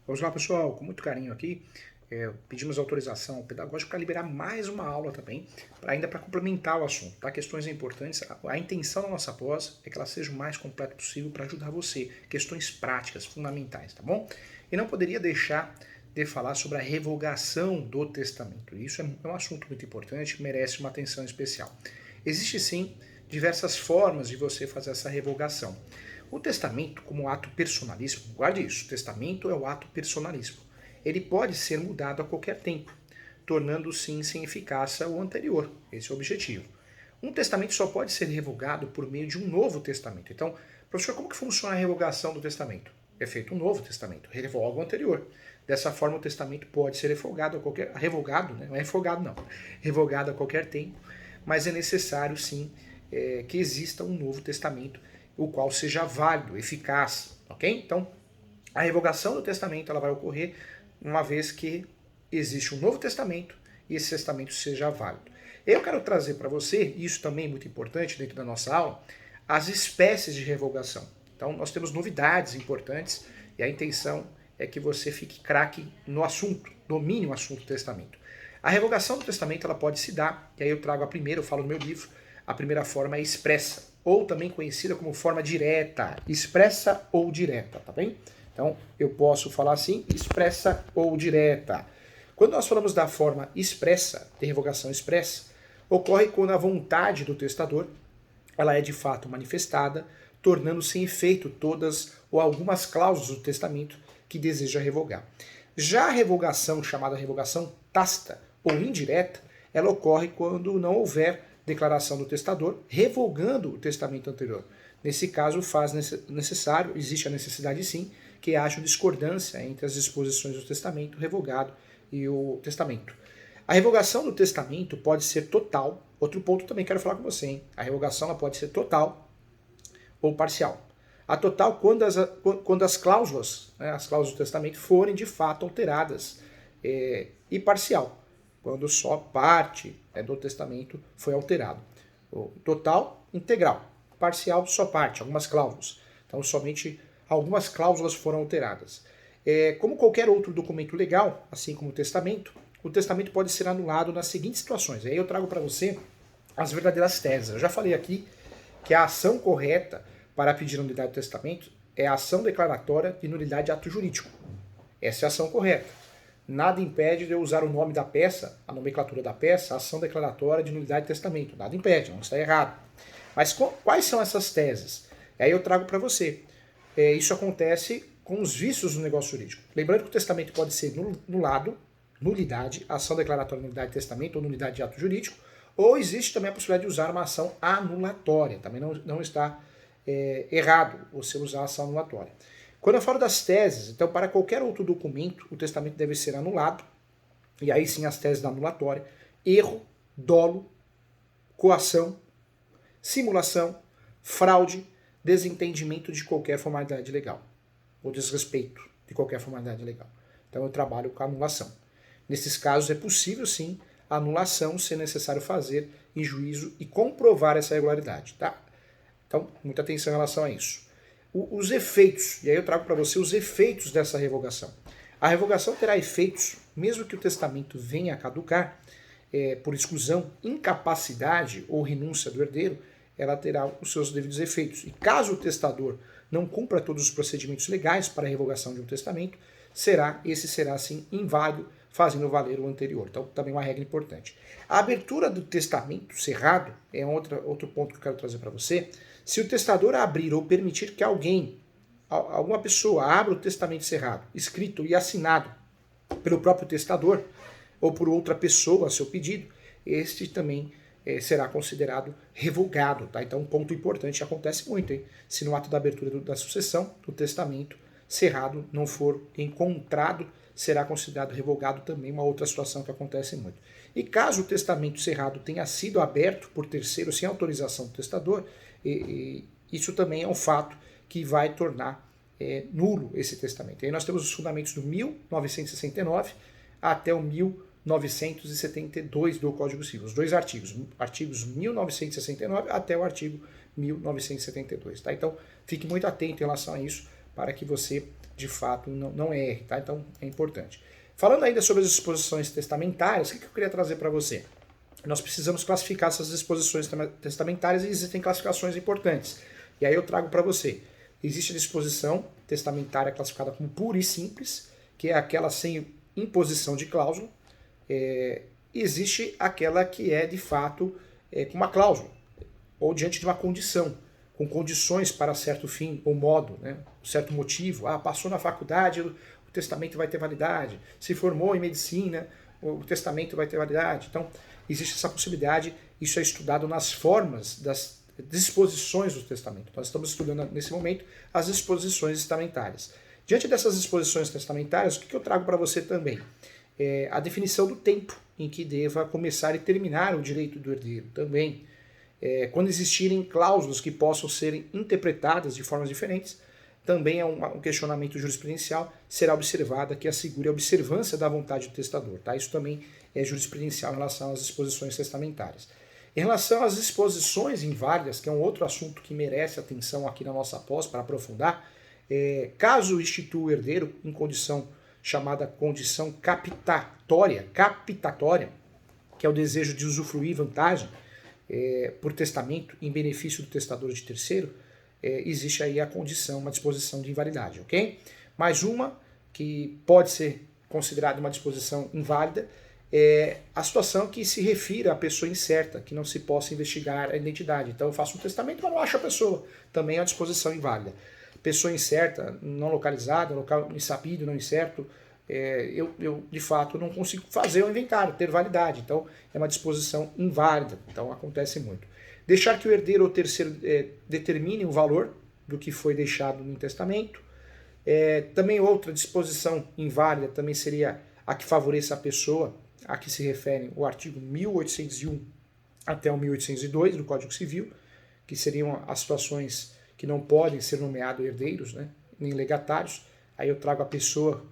Vamos lá, pessoal, com muito carinho aqui, pedimos autorização pedagógica para liberar mais uma aula também, ainda para complementar o assunto, tá? Questões importantes, a intenção da nossa pós é que ela seja o mais completa possível para ajudar você, questões práticas, fundamentais, tá bom? E não poderia deixar de falar sobre a revogação do testamento. Isso é um assunto muito importante que merece uma atenção especial. Existe sim diversas formas de você fazer essa revogação. O testamento, como ato personalíssimo, guarde isso, o testamento é o ato personalíssimo. Ele pode ser mudado a qualquer tempo, tornando-se sem eficácia o anterior. Esse é o objetivo. Um testamento só pode ser revogado por meio de um novo testamento. Então, professor, como que funciona a revogação do testamento? É feito um novo testamento, revoga o anterior. Dessa forma, o testamento pode ser revogado a qualquer... Revogado, né? Não é revogado, não. Revogado a qualquer tempo, mas é necessário, sim, que exista um novo testamento, o qual seja válido, eficaz, ok? Então, a revogação do testamento ela vai ocorrer uma vez que existe um novo testamento e esse testamento seja válido. Eu quero trazer para você, isso também é muito importante dentro da nossa aula, as espécies de revogação. Então, nós temos novidades importantes e a intenção é que você fique craque no assunto, domine o assunto do testamento. A revogação do testamento ela pode se dar, e aí eu trago a primeira, eu falo no meu livro, a primeira forma é expressa, ou também conhecida como forma direta, expressa ou direta, tá bem? Então, eu posso falar assim, expressa ou direta. Quando nós falamos da forma expressa, de revogação expressa, ocorre quando a vontade do testador ela é de fato manifestada, tornando sem efeito todas ou algumas cláusulas do testamento que deseja revogar. Já a revogação, chamada revogação tácita ou indireta, ela ocorre quando não houver declaração do testador revogando o testamento anterior. Nesse caso, faz necessário, existe a necessidade sim, que haja discordância entre as disposições do testamento revogado e o testamento. A revogação do testamento pode ser total. Outro ponto também quero falar com você, hein? A revogação ela pode ser total ou parcial. A total quando as cláusulas, né, as cláusulas do testamento forem de fato alteradas, e parcial, quando só parte do testamento foi alterado. O total, integral. Parcial, só parte, algumas cláusulas. Então, somente algumas cláusulas foram alteradas. Como qualquer outro documento legal, assim como o testamento pode ser anulado nas seguintes situações. Aí eu trago para você as verdadeiras teses. Eu já falei aqui que a ação correta para pedir a nulidade do testamento é a ação declaratória de nulidade de ato jurídico. Essa é a ação correta. Nada impede de eu usar o nome da peça, a nomenclatura da peça, a ação declaratória de nulidade de testamento. Nada impede, não está errado. Mas quais são essas teses? E aí eu trago para você. Isso acontece com os vícios do negócio jurídico. Lembrando que o testamento pode ser nulado, nulidade, ação declaratória de nulidade de testamento ou nulidade de ato jurídico, ou existe também a possibilidade de usar uma ação anulatória. Também não está errado você usar a ação anulatória. Quando eu falo das teses, então para qualquer outro documento, o testamento deve ser anulado, e aí sim as teses da anulatória, erro, dolo, coação, simulação, fraude, desentendimento de qualquer formalidade legal, ou desrespeito de qualquer formalidade legal. Então eu trabalho com a anulação. Nesses casos é possível sim a anulação se necessário fazer em juízo e comprovar essa irregularidade, tá? Então, muita atenção em relação a isso. Os efeitos, e aí eu trago para você os efeitos dessa revogação. A revogação terá efeitos, mesmo que o testamento venha a caducar, por exclusão, incapacidade ou renúncia do herdeiro, ela terá os seus devidos efeitos. E caso o testador não cumpra todos os procedimentos legais para a revogação de um testamento, esse será assim inválido, fazendo valer o anterior. Então, também uma regra importante. A abertura do testamento cerrado é outro ponto que eu quero trazer para você. Se o testador abrir ou permitir que alguma pessoa abra o testamento cerrado, escrito e assinado pelo próprio testador ou por outra pessoa a seu pedido, este também será considerado revogado. Tá? Então, um ponto importante acontece muito. Hein? Se no ato da abertura da sucessão, o testamento cerrado não for encontrado, será considerado revogado também, uma outra situação que acontece muito. E caso o testamento cerrado tenha sido aberto por terceiro sem autorização do testador, isso também é um fato que vai tornar nulo esse testamento. E aí nós temos os fundamentos do 1969 até o 1972 do Código Civil, os dois artigos 1969 até o artigo 1972. Tá? Então, fique muito atento em relação a isso, para que você de fato não erre, tá? Então é importante. Falando ainda sobre as disposições testamentárias, o que eu queria trazer para você? Nós precisamos classificar essas disposições testamentárias e existem classificações importantes. E aí eu trago para você. Existe a disposição testamentária classificada como pura e simples, que é aquela sem imposição de cláusula. Existe aquela que é de fato com uma cláusula, ou diante de uma condição, com condições para certo fim ou modo, né? Certo motivo. Passou na faculdade, o testamento vai ter validade. Se formou em medicina, o testamento vai ter validade. Então, existe essa possibilidade. Isso é estudado nas formas das disposições do testamento. Nós estamos estudando nesse momento as disposições testamentárias. Diante dessas disposições testamentárias, o que eu trago para você também? A definição do tempo em que deva começar e terminar o direito do herdeiro também. Quando existirem cláusulas que possam ser interpretadas de formas diferentes, também é um questionamento jurisprudencial, será observada que assegure a observância da vontade do testador. Tá? Isso também é jurisprudencial em relação às disposições testamentárias. Em relação às disposições inválidas, que é um outro assunto que merece atenção aqui na nossa pós para aprofundar, caso institua o herdeiro em condição chamada condição captatória, que é o desejo de usufruir vantagem por testamento em benefício do testador de terceiro, existe aí a condição, uma disposição de invalidade, ok? Mais uma que pode ser considerada uma disposição inválida é a situação que se refira à pessoa incerta, que não se possa investigar a identidade. Então eu faço um testamento, mas não acho a pessoa. Também é uma disposição inválida. Pessoa incerta, não localizada, local insabido, não incerto, eu de fato não consigo fazer o inventário, ter validade. Então é uma disposição inválida. Então acontece muito. Deixar que o herdeiro ou terceiro determine o valor do que foi deixado no testamento. Também outra disposição inválida também seria a que favoreça a pessoa a que se refere o artigo 1801 até o 1802 do Código Civil, que seriam as situações que não podem ser nomeados herdeiros, né, nem legatários. Aí eu trago a pessoa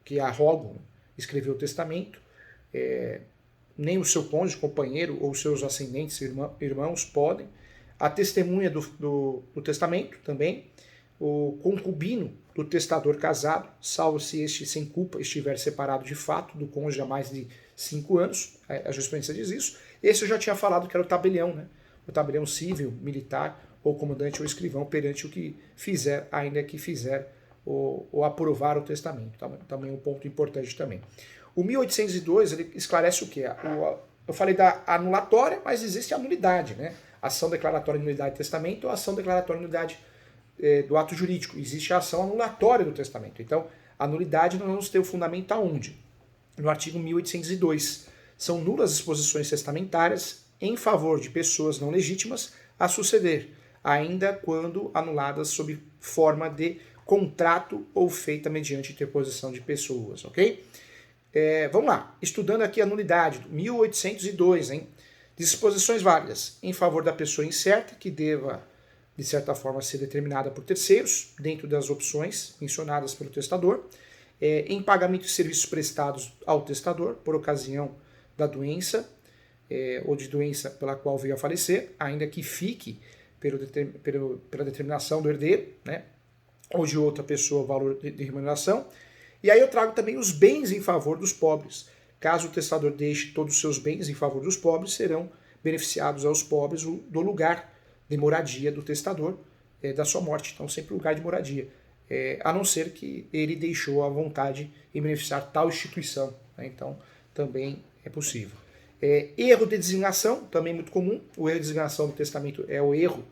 que arrogam escreveu o testamento, nem o seu cônjuge, companheiro ou seus ascendentes, irmãos podem. A testemunha do testamento também, o concubino do testador casado, salvo se este sem culpa estiver separado de fato do cônjuge há mais de 5 anos, a jurisprudência diz isso. Esse eu já tinha falado que era o tabelião, né? O tabelião civil, militar, ou comandante ou escrivão perante o que fizer, ainda que fizer ou aprovar o testamento. Também um ponto importante também. O 1802 ele esclarece o quê? Eu falei da anulatória, mas existe a nulidade, né? Ação declaratória de nulidade de testamento ou ação declaratória de nulidade do ato jurídico. Existe a ação anulatória do testamento. Então, a nulidade nós vamos ter o fundamento aonde? No artigo 1802. São nulas disposições testamentárias em favor de pessoas não legítimas a suceder, ainda quando anuladas sob forma de contrato ou feita mediante interposição de pessoas, ok? Vamos lá, estudando aqui a nulidade, 1802, hein? Disposições válidas em favor da pessoa incerta, que deva, de certa forma, ser determinada por terceiros, dentro das opções mencionadas pelo testador, em pagamento de serviços prestados ao testador, por ocasião da doença, ou de doença pela qual veio a falecer, ainda que fique pela determinação do herdeiro, né? Ou de outra pessoa, valor de remuneração. E aí eu trago também os bens em favor dos pobres. Caso o testador deixe todos os seus bens em favor dos pobres, serão beneficiados aos pobres do lugar de moradia do testador, da sua morte. Então, sempre lugar de moradia. A não ser que ele deixou a vontade em beneficiar tal instituição, né? Então, também é possível. Erro de designação, também muito comum. O erro de designação do testamento é o erro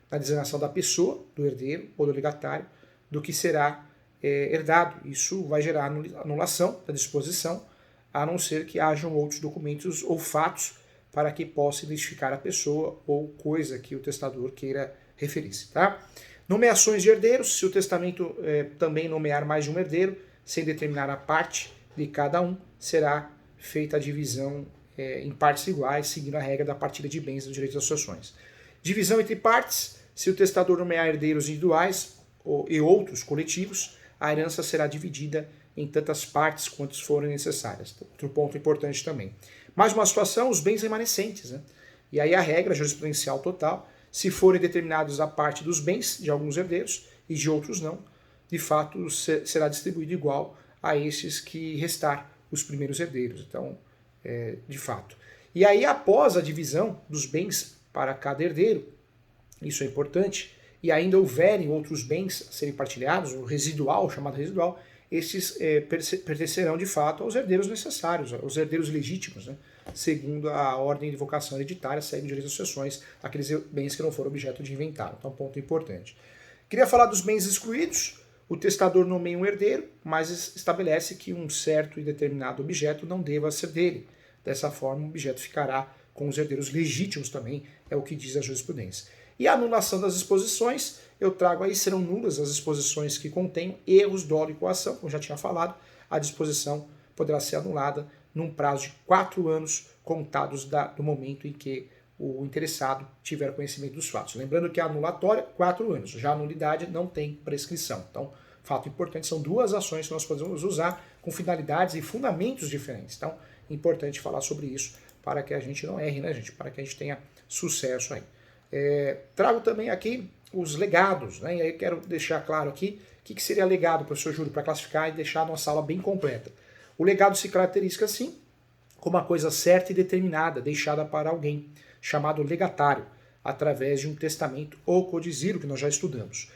na designação da pessoa, do herdeiro ou do legatário, do que será herdado. Isso vai gerar anulação da disposição, a não ser que hajam outros documentos ou fatos para que possa identificar a pessoa ou coisa que o testador queira referir-se. Tá? Nomeações de herdeiros, se o testamento também nomear mais de um herdeiro, sem determinar a parte de cada um, será feita a divisão em partes iguais, seguindo a regra da partilha de bens do direito das sucessões. Divisão entre partes, se o testador nomear herdeiros individuais e outros coletivos, a herança será dividida em tantas partes quantas forem necessárias. Outro ponto importante também. Mais uma situação, os bens remanescentes, né? E aí a regra jurisprudencial total, se forem determinados a parte dos bens de alguns herdeiros e de outros não, de fato será distribuído igual a estes que restar os primeiros herdeiros. Então, de fato. E aí, após a divisão dos bens para cada herdeiro, isso é importante, e ainda houverem outros bens a serem partilhados, o residual, chamado residual, esses pertencerão de fato aos herdeiros necessários, aos herdeiros legítimos, né? Segundo a ordem de vocação hereditária, segue o direito às sucessões, aqueles bens que não foram objeto de inventário. Então, ponto importante. Queria falar dos bens excluídos. O testador nomeia um herdeiro, mas estabelece que um certo e determinado objeto não deva ser dele. Dessa forma, o objeto ficará com os herdeiros legítimos também, é o que diz a jurisprudência. E a anulação das exposições, eu trago aí, serão nulas as exposições que contêm erros, dolo e coação, como já tinha falado, a disposição poderá ser anulada num prazo de 4 anos contados do momento em que o interessado tiver conhecimento dos fatos. Lembrando que a anulatória, 4 anos, já a nulidade não tem prescrição. Então, fato importante, são 2 ações que nós podemos usar com finalidades e fundamentos diferentes. Então, é importante falar sobre isso para que a gente não erre, né, gente? Para que a gente tenha sucesso aí. Trago também aqui os legados, né? E aí quero deixar claro aqui o que seria legado, professor Júlio, para classificar e deixar a nossa aula bem completa. O legado se caracteriza assim, como uma coisa certa e determinada, deixada para alguém, chamado legatário, através de um testamento ou codizílio, que nós já estudamos.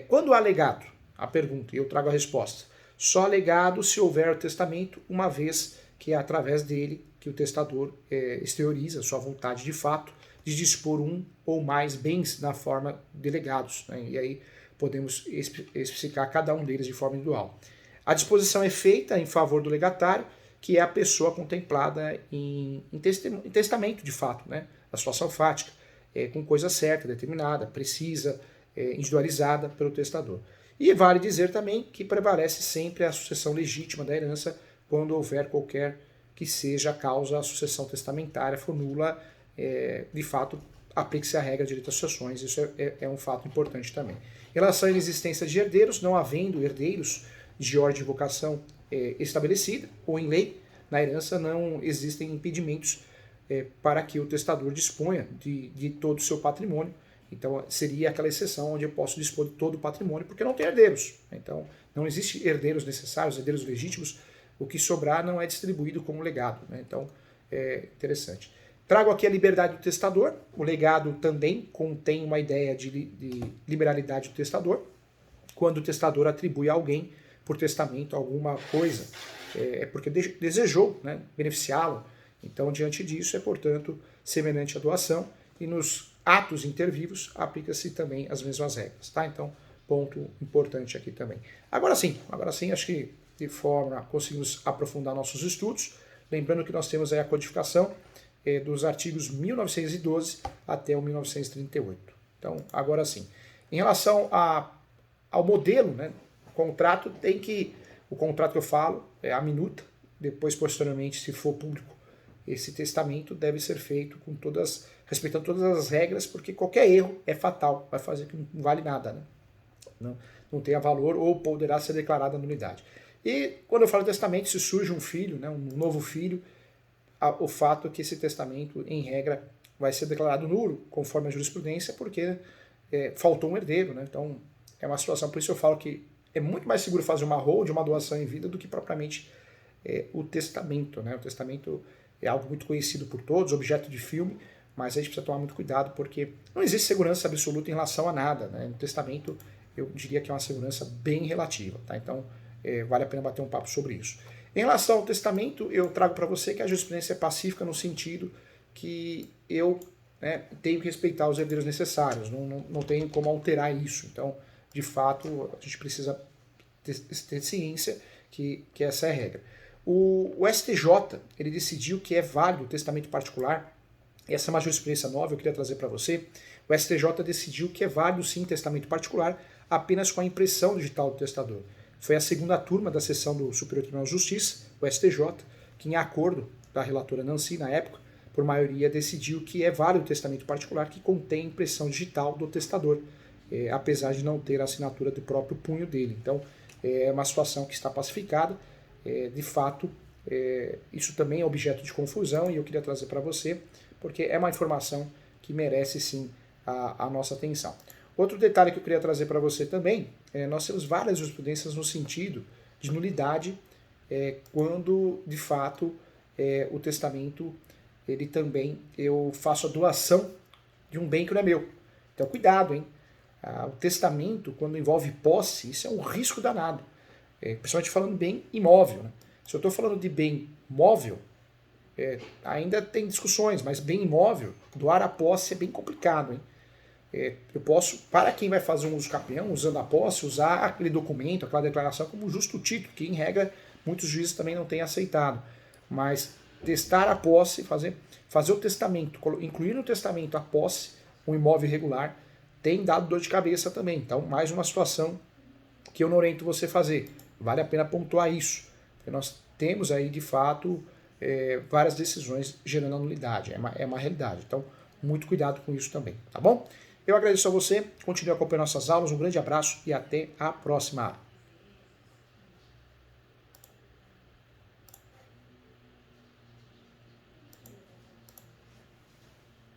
Quando há legado? A pergunta, e eu trago a resposta. Só legado se houver o testamento, uma vez que é através dele que o testador exterioriza sua vontade de fato de dispor um ou mais bens na forma de legados, né? E aí podemos especificar cada um deles de forma individual. A disposição é feita em favor do legatário, que é a pessoa contemplada em testamento de fato, né? A situação fática, com coisa certa, determinada, precisa, individualizada pelo testador. E vale dizer também que prevalece sempre a sucessão legítima da herança quando houver qualquer que seja a causa, a sucessão testamentária for nula, de fato, aplique-se a regra de direito às sucessões. Isso é um fato importante também. Em relação à inexistência de herdeiros, não havendo herdeiros de ordem de vocação estabelecida ou em lei, na herança não existem impedimentos para que o testador disponha de todo o seu patrimônio. Então, seria aquela exceção onde eu posso dispor de todo o patrimônio, porque não tem herdeiros. Então, não existe herdeiros necessários, herdeiros legítimos. O que sobrar não é distribuído como legado, né? Então, é interessante. Trago aqui a liberdade do testador. O legado também contém uma ideia de liberalidade do testador. Quando o testador atribui a alguém, por testamento, alguma coisa, porque desejou, né, beneficiá-lo. Então, diante disso, portanto, semelhante à doação. E nos atos intervivos, aplica-se também as mesmas regras. Tá? Então, ponto importante aqui também. Agora sim, acho que de forma conseguimos aprofundar nossos estudos. Lembrando que nós temos aí a codificação dos artigos 1912 até o 1938. Então, agora sim. Em relação ao modelo, né, o contrato que eu falo é a minuta, depois, posteriormente, se for público, esse testamento deve ser feito respeitando todas as regras, porque qualquer erro é fatal, vai fazer que não vale nada, né? Não tenha valor ou poderá ser declarada nulidade. E quando eu falo testamento, se surge um filho, né, um novo filho, o fato é que esse testamento, em regra, vai ser declarado nulo, conforme a jurisprudência, porque faltou um herdeiro, né? Então, é uma situação, por isso eu falo que é muito mais seguro fazer uma hold, uma doação em vida, do que propriamente o testamento, né? O testamento é algo muito conhecido por todos, objeto de filme, mas a gente precisa tomar muito cuidado, porque não existe segurança absoluta em relação a nada, né? No testamento, eu diria que é uma segurança bem relativa, tá? Então, vale a pena bater um papo sobre isso. Em relação ao testamento, eu trago para você que a jurisprudência é pacífica no sentido que eu tenho que respeitar os herdeiros necessários, não tenho como alterar isso. Então, de fato, a gente precisa ter ciência que essa é a regra. O STJ, ele decidiu que é válido o testamento particular. Essa é uma jurisprudência nova, eu queria trazer para você. O STJ decidiu que é válido sim testamento particular apenas com a impressão digital do testador. Foi a segunda turma da sessão do Superior Tribunal de Justiça, o STJ, que em acordo da relatora Nancy, na época, por maioria, decidiu que é válido o testamento particular que contém impressão digital do testador, apesar de não ter a assinatura do próprio punho dele. Então, é uma situação que está pacificada. De fato, isso também é objeto de confusão e eu queria trazer para você, porque é uma informação que merece sim a nossa atenção. Outro detalhe que eu queria trazer para você também, nós temos várias jurisprudências no sentido de nulidade quando, de fato, o testamento, ele também, eu faço a doação de um bem que não é meu. Então, cuidado, hein? O testamento, quando envolve posse, isso é um risco danado. Principalmente falando bem imóvel. Né? Se eu estou falando de bem móvel, ainda tem discussões, mas bem imóvel, doar a posse é bem complicado, hein? Eu posso, para quem vai fazer um uso capião, usando a posse, usar aquele documento, aquela declaração como justo título, que em regra muitos juízes também não têm aceitado. Mas testar a posse, fazer o testamento, incluir no testamento a posse, um imóvel irregular, tem dado dor de cabeça também. Então, mais uma situação que eu não oriento você fazer. Vale a pena pontuar isso. Porque nós temos aí, de fato, várias decisões gerando nulidade. É uma realidade. Então, muito cuidado com isso também, tá bom? Eu agradeço a você, continue acompanhando nossas aulas, um grande abraço e até a próxima.